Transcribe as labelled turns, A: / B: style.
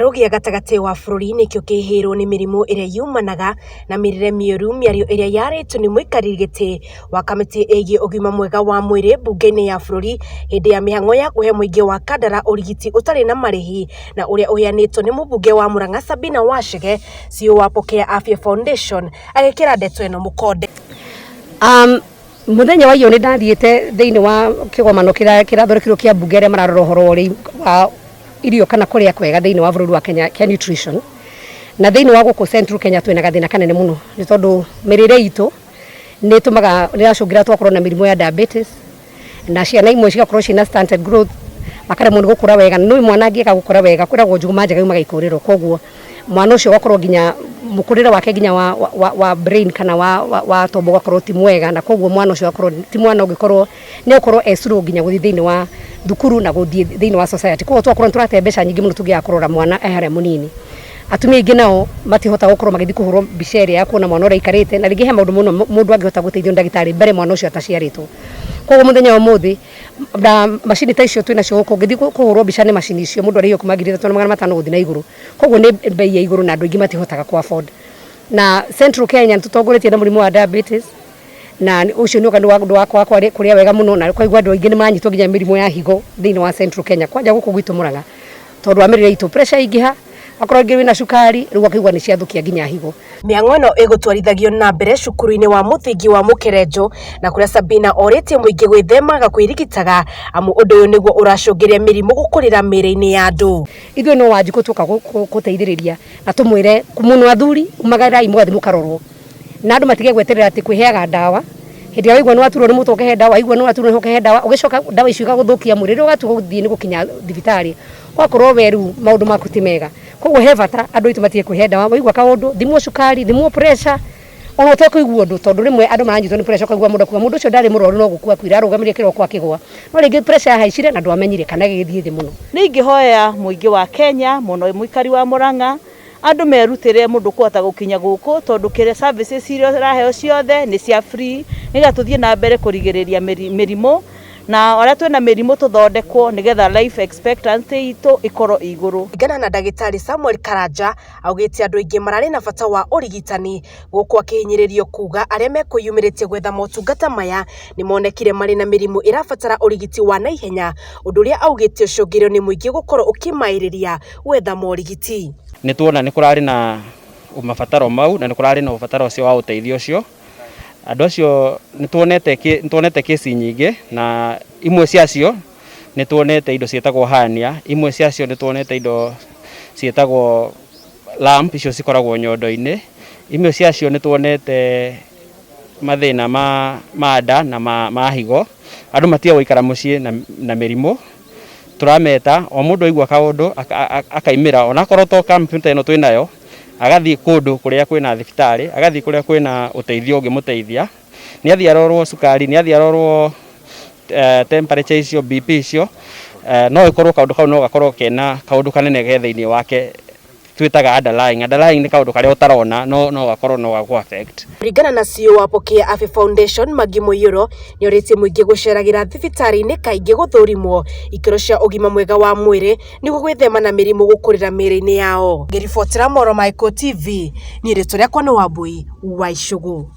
A: Rugia gatagati wa bururi nikio kihirwo ni mirimu iria yumanaga na mirire mioru miario iria yaritwo ni muikariri giti wa kamiti igie ugima mwega wa mwiri bunge-ini ya bururi hindi ya mihang'o ya kuhe muingi wa Kandara urigiti utari na marihi na uria uheanitwo ni mubunge wa Murang'a Sabina Wachege CEO wa Pokea Afya Foundation agikira ndeto ino mukonde.
B: Muthenya wa iyo ni ndathiite thiini wa kigomano kirathorikirwo kia bunge ria mararora uhoro wa irio kana kuria kwega thiini wa bururi wa Kenya kia nutrition na thiini wa guku Central Kenya twina gathina kanene muno ni tondu mirire itu ni tumaga niracungira twakorwo na mirimu ya diabetes na ciana imwe cigakorwo cina stunted growth makaremwo ni gukura wega no mwana angika gukura wega kwiragwo njuguma njega yumaga ikuriro koguo mwana ucio gakorwo ginya mukurire wake ginya wa brain kana wa tombo gakorwo ti mwega na koguo mwana ucio gakorwo ti mwana ungikorwo ni ukorwo esuru ginya guthi thiini wa thukuru na guthi thiini wa society koguo twakorwo turate mbeca nyingi muno tugia kurora mwana ehare munini atumia ingi nao matihota gukorwo magithi kuhurwo mbica iria ya kuona mwana uria ikarite na ringi he maundu muno mundu angihota guteithio ndagitari mbere mwana ucio ataciaritwo koguo muthenya wa muthi na machini ta icio twina cio guko ngithi kuhurwo mbica ni machini icio mundu ariyo kumagirira 500 guthi na iguru koguo ni bei ya iguru na andu ingi matihotaga ku afford na Central Kenya tutongoretie na murimu wa diabetes na ucio ni ukandu wakwa kuria wega muno na kwa igwa andu ingi ni manyitwo ginya mirimu ya higo thiini wa Central Kenya kwanja guku gwitu Murang'a tondu wa mirire itu pressure ingiha akorwo ngi wina cukari riu akigwa ni ciathukia ginya higo.
A: Mihang'o ino igutwarithagio na mbere cukuru-ini wa muthingi wa Mukerenjo na kuria Sabina oritie muingi gwithemaga kwirigitaga amu undu uyu niguo uracungiria mirimu gukurira miri-ini ya andu.
B: Ithuĩ no wanji gutuka guteithiriria na tumwire muno athuri umagarai mugathi mukarorwo na andu matige gweterera ati kwiheaga ndawa hindi ya igwa no aturwo ni mutu ukehe ndawa igwa no aturwo ni ukehe ndawa ugicoka ndawa icio igaguthukia mwiri ri ugatu guthii ni gukinya thibitari wakorwo weru maundu maku ti mega koguo he bata andu itu matige kwihe ndawa waigwa kaundu thimwo cukari thimwo pressure ona utekũigua undu tondu rimwe andu maranyitwo ni pressure kaigua mundu kuwa mundu ucio ndari murwaru no gukua kwira arugamirie kiroko akigwa no ringi pressure yahaicire na ndwamenyire kana githii thi muno.
C: Ni ingihoya muingi wa Kenya muno muikari wa Murang'a andu merutire mundu kuhota gukinya guku tondu kire services iria raheo ciothe ni cia free niga tuthie na mbere kurigiriria mirimu na ora twina mirimu tuthondekwo nigetha life expectancy itu ikoro iguru.
A: Ngana na ndagitari Samuel Karanja augite andu ingi marari na bata wa urigitani guku akihinyiririo kuga aria mekuyumiritie gwetha motungata maya ni monekire mari na mirimu irabatara urigiti wa naihenya undu uria augite ucungirio ni muingi gukorwo ukimairiria gwetha morigiti.
D: Ni tuona ni kurari na mabataro mau na ni kurari na ubataro ucio wa uteithio ucio andu acio ni tuonete kesi nyingi na imwe ciacio ni tuonete indo cietagwo hernia imwe ciacio ni tuonete indo cietagwo lump icio cikoragwo nyondo-ini imwe ciacio ni tuonete mathina ma nda na ma higo andu matia guikara mucii na mirimu turameta o mundu aigua kaundu akaimira ona korwo to kamputa ino twinayo agathii kundu kuria kwina thibitari agathii kuria kwina uteithio ungimuteithia ni athii arorwo sukari ni athii arorwo temperature icio BP icio no ikorwo kaundu kau no gakorwo kena kaundu kanene ge thiini wake twitaga underlying ni kaundu karia utarona no gakorwo no gaku affect.
A: Ringana na CEO wa Pokea Afya Foundation Magi Muiyuro ni oritie muingi guceragira thibitari-ini kaingi guthurimwo ikiro cia ugima mwega wa mwiri niguo gwithema na mirimu gukurira miri-ini yao. Ngiribotera Moro Michael TV ni rito riakwa ni Wambui wa Icugu.